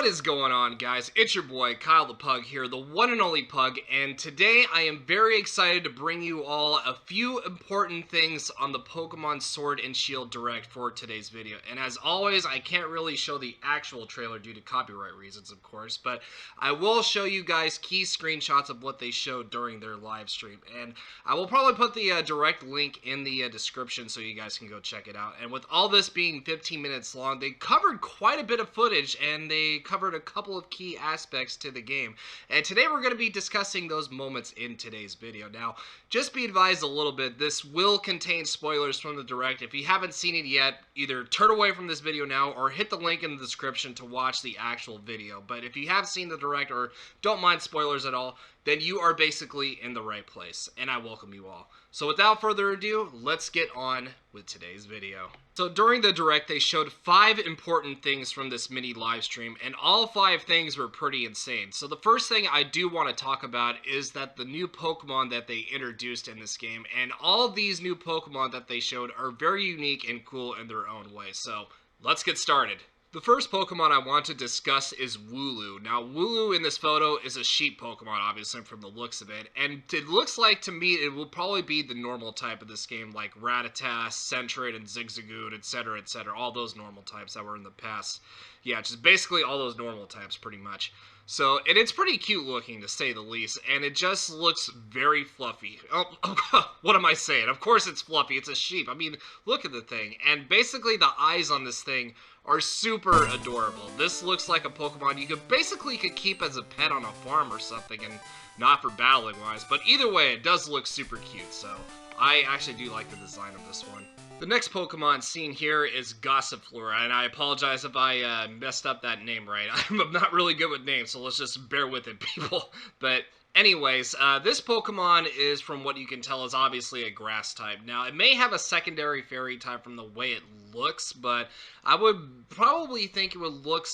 What is going on, guys? It's your boy Kyle the Pug here, the one and only Pug, and today I am very excited to bring you all a few important things on the Pokemon Sword and Shield Direct for today's video. And as always, I can't really show the actual trailer due to copyright reasons, of course, but I will show you guys key screenshots of what they showed during their live stream. And I will probably put the direct link in the description so you guys can go check it out. And with all this being 15 minutes long, they covered quite a bit of footage, and they covered a couple of key aspects to the game, and today we're going to be discussing those moments in today's video. Now, just be advised a little bit, this will contain spoilers from the Direct. If you haven't seen it yet, either turn away from this video now or hit the link in the description to watch the actual video. But if you have seen the Direct or don't mind spoilers at all, then you are basically in the right place, and I welcome you all. So without further ado, let's get on with today's video. So during the Direct, they showed 5 important things from this mini live stream, and all 5 things were pretty insane. So the first thing I do want to talk about is that the new Pokemon that they introduced in this game, and all of these new Pokemon that they showed are very unique and cool in their own way. So let's get started. The first Pokemon I want to discuss is Wooloo. Now, Wooloo in this photo is a sheep Pokemon, obviously, from the looks of it. And it looks like, to me, it will probably be the normal type of this game, like Rattata, Sentret, and Zigzagoon, etc., etc. All those normal types that were in the past. Yeah, just basically all those normal types, pretty much. So, and it's pretty cute looking, to say the least, and it just looks very fluffy. Oh, what am I saying? Of course it's fluffy, it's a sheep. I mean, look at the thing. And basically the eyes on this thing are super adorable. This looks like a Pokemon you could keep as a pet on a farm or something, and not for battling wise, but either way, it does look super cute, so I actually do like the design of this one. The next Pokemon seen here is Gossifleur, and I apologize if I messed up that name right. I'm not really good with names, so let's just bear with it, people. But anyways, this Pokemon is, from what you can tell, is obviously a grass type. Now, it may have a secondary fairy type from the way it looks, but I would probably think it would look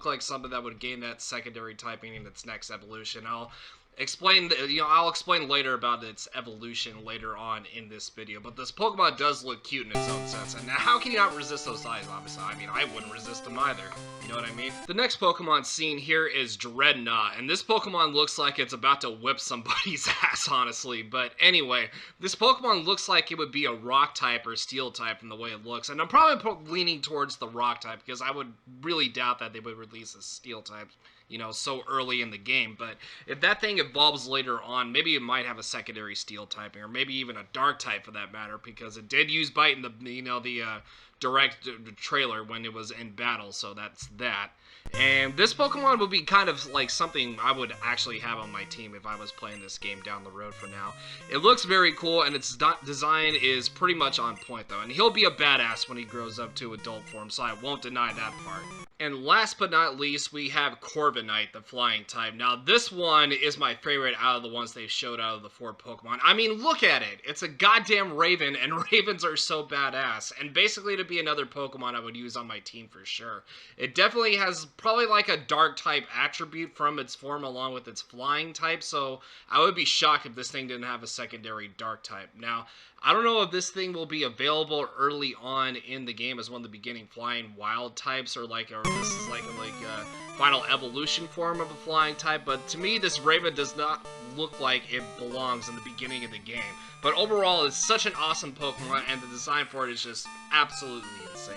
like something that would gain that secondary typing in its next evolution. I'll explain later about its evolution later on in this video, but this Pokemon does look cute in its own sense, and how can you not resist those eyes, obviously? I mean, I wouldn't resist them either, you know what I mean? The next Pokemon seen here is Dreadnought, and this Pokemon looks like it's about to whip somebody's ass, honestly, but anyway, this Pokemon looks like it would be a rock type or steel type from the way it looks, and I'm probably leaning towards the rock type, because I would really doubt that they would release a steel type, you know, so early in the game. But if that thing evolves later on, maybe it might have a secondary steel typing, or maybe even a dark type for that matter, because it did use Bite in the Direct trailer when it was in battle, so that's that. And this Pokemon would be kind of like something I would actually have on my team if I was playing this game down the road from now. It looks very cool, and its design is pretty much on point, though. And he'll be a badass when he grows up to adult form, so I won't deny that part. And last but not least, we have Corviknight, the flying type. Now, this one is my favorite out of the ones they've showed out of the 4 Pokemon. I mean, look at it. It's a goddamn raven, and ravens are so badass. And basically, to be another Pokemon I would use on my team for sure. It definitely has probably like a dark type attribute from its form along with its flying type, so I would be shocked if this thing didn't have a secondary dark type. Now, I don't know if this thing will be available early on in the game as one of the beginning flying wild types, or this is like a final evolution form of a flying type, but to me this Raven does not look like it belongs in the beginning of the game. But overall, it's such an awesome Pokemon, and the design for it is just absolutely insane.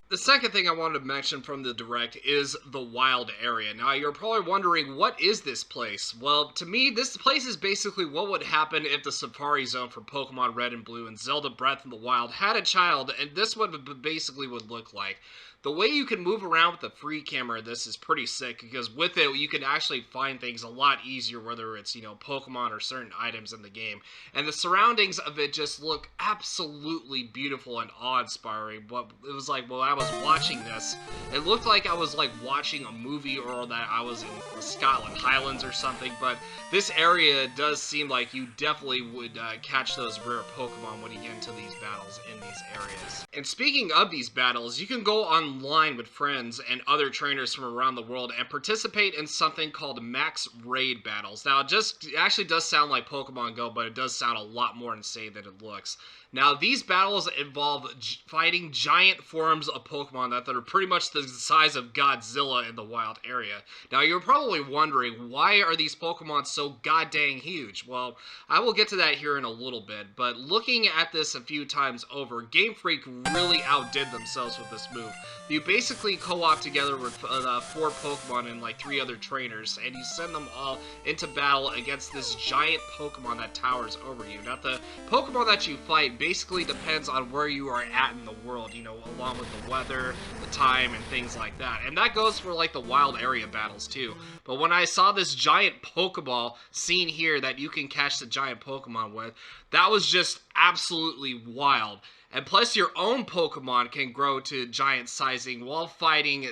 The second thing I wanted to mention from the Direct is the wild area. Now, you're probably wondering, what is this place? Well, to me, this place is basically what would happen if the Safari Zone for Pokemon Red and Blue and Zelda Breath of the Wild had a child, and this would basically would look like. The way you can move around with the free camera, this is pretty sick, because with it, you can actually find things a lot easier, whether it's, you know, Pokemon or certain items in the game. And the surroundings of it just look absolutely beautiful and awe-inspiring. But it was like, well, I was watching this, it looked like I was like watching a movie, or that I was in the Scotland Highlands or something. But this area does seem like you definitely would catch those rare Pokemon when you get into these battles in these areas. And speaking of these battles, you can go online online with friends and other trainers from around the world and participate in something called Max Raid Battles. Now, it actually does sound like Pokemon Go, but it does sound a lot more insane than it looks. Now, these battles involve fighting giant forms of Pokemon that are pretty much the size of Godzilla in the wild area. Now, you're probably wondering, why are these Pokemon so goddamn huge? Well, I will get to that here in a little bit, but looking at this a few times over, Game Freak really outdid themselves with this move. You basically co-op together with 4 Pokemon and like 3 other trainers, and you send them all into battle against this giant Pokemon that towers over you. Now, the Pokemon that you fight basically depends on where you are at in the world, you know, along with the weather, the time, and things like that. And that goes for like the wild area battles too. But when I saw this giant Pokeball scene here that you can catch the giant Pokemon with, that was just absolutely wild. And plus, your own Pokemon can grow to giant sizing while fighting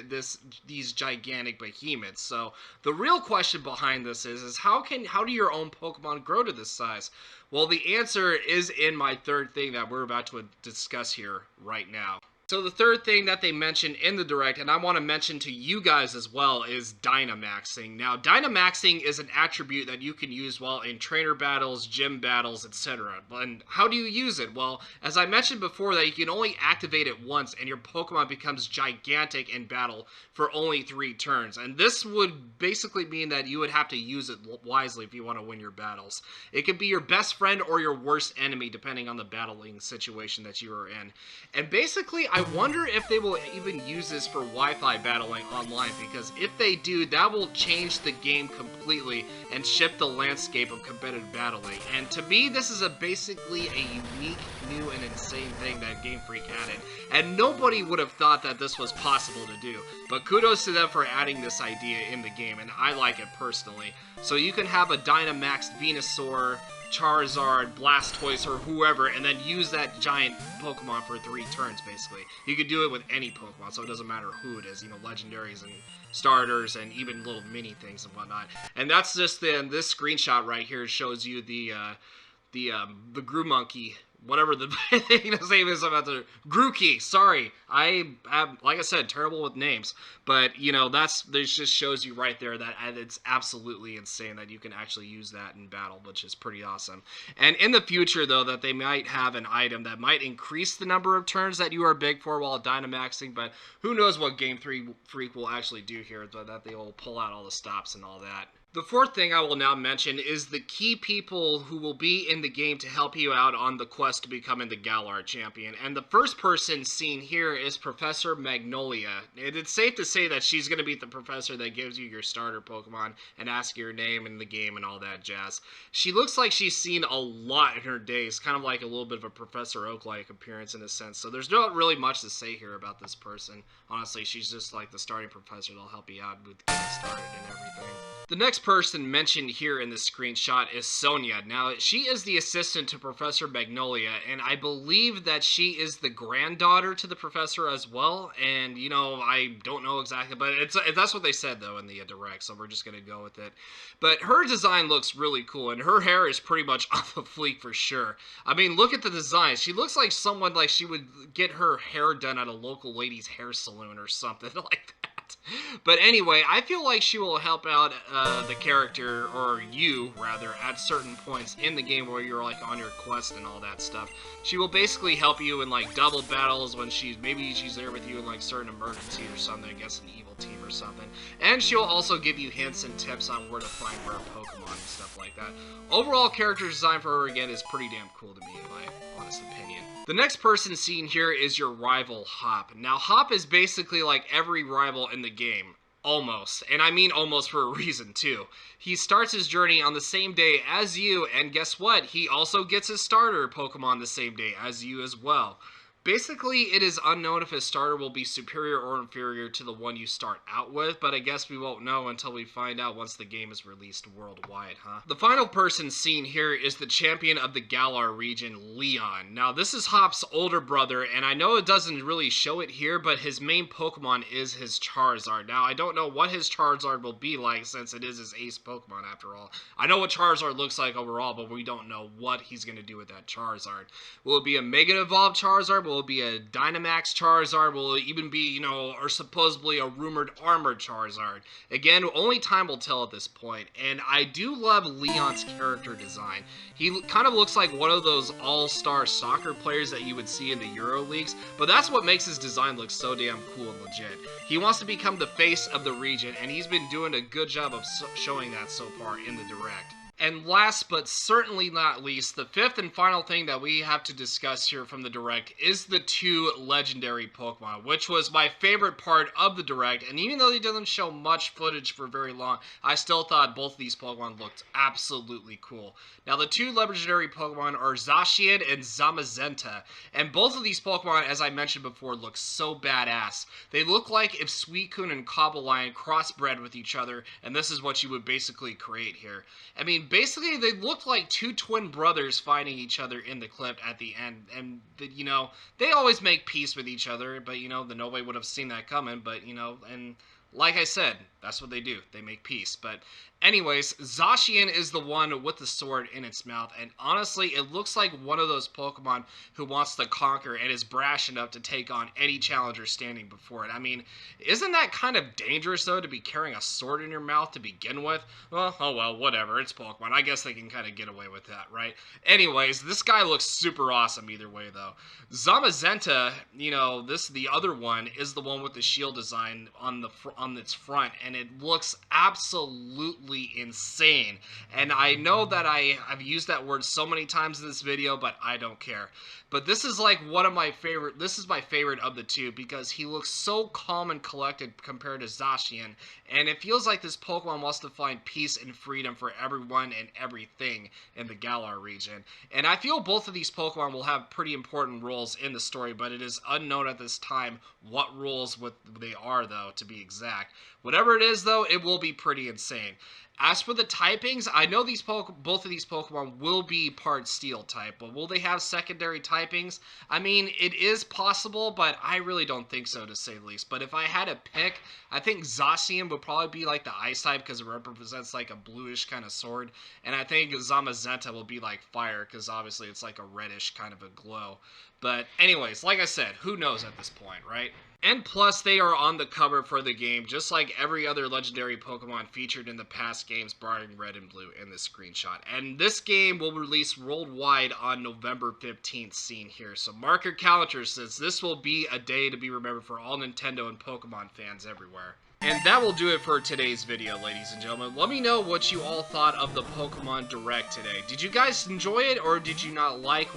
these gigantic behemoths. So the real question behind this is how do your own Pokemon grow to this size? Well, the answer is in my third thing that we're about to discuss here right now. So the third thing that they mentioned in the Direct, and I want to mention to you guys as well, is Dynamaxing. Now, Dynamaxing is an attribute that you can use while in trainer battles, gym battles, etc. And how do you use it? Well, as I mentioned before, that you can only activate it once, and your Pokemon becomes gigantic in battle for only 3 turns. And this would basically mean that you would have to use it wisely if you want to win your battles. It could be your best friend or your worst enemy, depending on the battling situation that you are in. And basically, I wonder if they will even use this for Wi-Fi battling online, because if they do, that will change the game completely and shift the landscape of competitive battling. And to me, this is basically a unique, new, and insane thing that Game Freak added. And nobody would have thought that this was possible to do. But kudos to them for adding this idea in the game, and I like it personally. So you can have a Dynamaxed Venusaur, Charizard, Blastoise, or whoever, and then use that giant Pokemon for 3 turns, basically. You could do it with any Pokemon, so it doesn't matter who it is, you know, legendaries and starters and even little mini things and whatnot. And that's just this screenshot right here shows you the Grookey, whatever the his name is. About the Grookey. Sorry, I am, like I said, terrible with names. But you know, this just shows you right there that it's absolutely insane that you can actually use that in battle, which is pretty awesome. And in the future, though, that they might have an item that might increase the number of turns that you are big for while Dynamaxing. But who knows what Game Freak will actually do here? That they will pull out all the stops and all that. The fourth thing I will now mention is the key people who will be in the game to help you out on the quest to becoming the Galar champion. And the first person seen here is Professor Magnolia. And it's safe to say that she's going to be the professor that gives you your starter Pokemon and asks your name in the game and all that jazz. She looks like she's seen a lot in her days, kind of like a little bit of a Professor Oak-like appearance in a sense. So there's not really much to say here about this person. Honestly, she's just like the starting professor that'll help you out with getting started and everything. The next person mentioned here in this screenshot is Sonia. Now, she is the assistant to Professor Magnolia, and I believe that she is the granddaughter to the professor as well. And, you know, I don't know exactly, but that's what they said, though, in the Direct, so we're just going to go with it. But her design looks really cool, and her hair is pretty much off of fleek for sure. I mean, look at the design. She looks like someone, like she would get her hair done at a local ladies' hair salon or something like that. But anyway, I feel like she will help out the character, or you, rather, at certain points in the game where you're, like, on your quest and all that stuff. She will basically help you in, like, double battles when maybe she's there with you in, like, certain emergency or something against an evil team or something. And she'll also give you hints and tips on where to find rare Pokemon and stuff like that. Overall, character design for her, again, is pretty damn cool to me, in my honest opinion. The next person seen here is your rival, Hop. Now, Hop is basically like every rival in the game. Almost. And I mean almost for a reason, too. He starts his journey on the same day as you, and guess what? He also gets his starter Pokemon the same day as you as well. Basically, it is unknown if his starter will be superior or inferior to the one you start out with, but I guess we won't know until we find out once the game is released worldwide, huh? The final person seen here is the champion of the Galar region, Leon. Now, this is Hop's older brother, and I know it doesn't really show it here, but his main Pokemon is his Charizard. Now, I don't know what his Charizard will be like, since it is his ace Pokemon after all. I know what Charizard looks like overall, but we don't know what he's going to do with that Charizard. Will it be a Mega Evolved Charizard? Will Will it be a Dynamax Charizard? Will it even be, you know, or supposedly a rumored Armored Charizard? Again, only time will tell at this point. And I do love Leon's character design. He kind of looks like one of those all-star soccer players that you would see in the Euro Leagues, but that's what makes his design look so damn cool and legit. He wants to become the face of the region, and he's been doing a good job of showing that so far in the Direct. And last but certainly not least, the fifth and final thing that we have to discuss here from the Direct is the 2 legendary Pokemon, which was my favorite part of the Direct. And even though they didn't show much footage for very long, I still thought both of these Pokemon looked absolutely cool. Now, the 2 legendary Pokemon are Zacian and Zamazenta, and both of these Pokemon, as I mentioned before, look so badass. They look like if Suicune and Cobalion crossbred with each other, and this is what you would basically create here. I mean, basically, they looked like 2 twin brothers fighting each other in the clip at the end. And, you know, they always make peace with each other, but, you know, nobody would have seen that coming. But, you know, and like I said, that's what they do. They make peace. But anyways, Zacian is the one with the sword in its mouth. And honestly, it looks like one of those Pokemon who wants to conquer and is brash enough to take on any challenger standing before it. I mean, isn't that kind of dangerous, though, to be carrying a sword in your mouth to begin with? Well, oh well, whatever. It's Pokemon. I guess they can kind of get away with that, right? Anyways, this guy looks super awesome either way, though. Zamazenta, you know, the other one is the one with the shield design on its front, and it looks absolutely insane. And I know that I've used that word so many times in this video, but I don't care. But this is like one of my favorite, this is my favorite of the 2 because he looks so calm and collected compared to Zacian, and it feels like this Pokemon wants to find peace and freedom for everyone and everything in the Galar region. And I feel both of these Pokemon will have pretty important roles in the story, but it is unknown at this time what roles they are, though, to be exact. Whatever it is, though, it will be pretty insane. As for the typings, I know both of these Pokemon will be part Steel type, but will they have secondary typings? I mean, it is possible, but I really don't think so, to say the least. But if I had to pick, I think Zacian would probably be like the Ice type because it represents like a bluish kind of sword, and I think Zamazenta will be like fire because obviously it's like a reddish kind of a glow. But anyways, like I said, who knows at this point, right? And plus, they are on the cover for the game, just like every other legendary Pokemon featured in the past games barring Red and Blue in this screenshot. And this game will release worldwide on November 15th, seen here. So mark your calendars, since this will be a day to be remembered for all Nintendo and Pokemon fans everywhere. And that will do it for today's video, ladies and gentlemen. Let me know what you all thought of the Pokemon Direct today. Did you guys enjoy it, or did you not like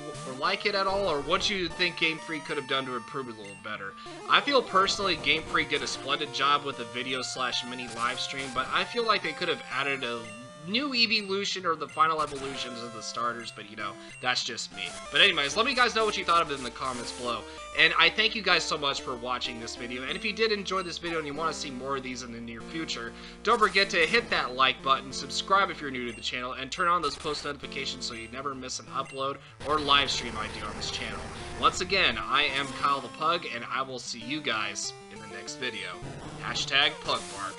it at all, or what do you think Game Freak could have done to improve it a little better? I feel personally Game Freak did a splendid job with the video/mini live stream, but I feel like they could have added a new evolution or the final evolutions of the starters, but you know, that's just me. But anyways, let me guys know what you thought of it in the comments below. And I thank you guys so much for watching this video. And if you did enjoy this video and you want to see more of these in the near future, don't forget to hit that like button, subscribe if you're new to the channel, and turn on those post notifications so you never miss an upload or live stream I do on this channel. Once again, I am Kyle the Pug, and I will see you guys in the next video. #PugBark.